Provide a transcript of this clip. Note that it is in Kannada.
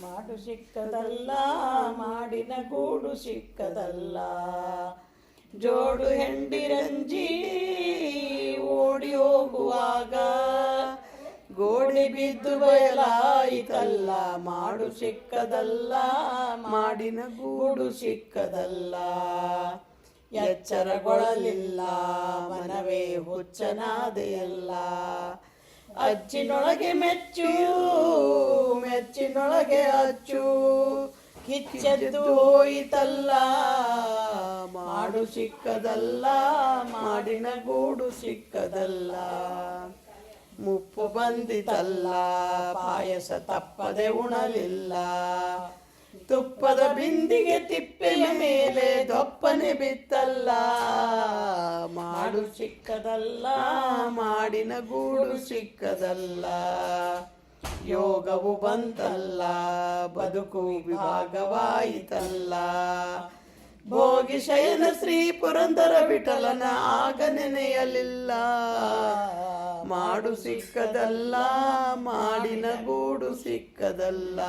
ಮಾಡು ಸಿಕ್ಕದಲ್ಲ, ಮಾಡಿನ ಗೂಡು ಸಿಕ್ಕದಲ್ಲ. ಜೋಡು ಹೆಂಡಿರಂಜಿ ಓಡಿ ಹೋಗುವಾಗ ಗೋಡಿ ಬಿದ್ದು ಬಯಲಾಯಿತಲ್ಲ. ಮಾಡು ಸಿಕ್ಕದಲ್ಲ, ಮಾಡಿನ ಗೂಡು ಸಿಕ್ಕದಲ್ಲ. ಎಚ್ಚರಗೊಳ್ಳಲಿಲ್ಲ ಮನವೇ ಹುಚ್ಚನಾದೆಯಲ್ಲ. ಅಚ್ಚಿನೊಳಗೆ ಮೆಚ್ಚು, ಮೆಚ್ಚಿನೊಳಗೆ ಅಚ್ಚು, ಕಿಚ್ಚೆದ್ದು ಹೋಯಿತಲ್ಲ. ಮಾಡು ಸಿಕ್ಕದಲ್ಲ, ಮಾಡಿನ ಗೂಡು ಸಿಕ್ಕದಲ್ಲ. ಮುಪ್ಪು ಬಂದಿತಲ್ಲ, ಪಾಯಸ ತಪ್ಪದೆ ಉಣಲಿಲ್ಲ. ತುಪ್ಪದ ಬಿಂದಿಗೆ ತಿಪ್ಪೆಯ ಮೇಲೆ ದೊಪ್ಪನೆ ಬಿತ್ತಲ್ಲ. ಮಾಡು ಸಿಕ್ಕದಲ್ಲ, ಮಾಡಿನ ಗೂಡು ಸಿಕ್ಕದಲ್ಲ. ಯೋಗವು ಬಂತಲ್ಲ, ಬದುಕು ವಿಭಾಗವಾಯಿತಲ್ಲ. ಭೋಗಿ ಶಯನ ಶ್ರೀ ಪುರಂದರ ವಿಠಲನ ಆಗ ನೆನೆಯಲಿಲ್ಲ. ಮಾಡು ಸಿಕ್ಕದಲ್ಲ, ಮಾಡಿನ ಗೂಡು ಸಿಕ್ಕದಲ್ಲ.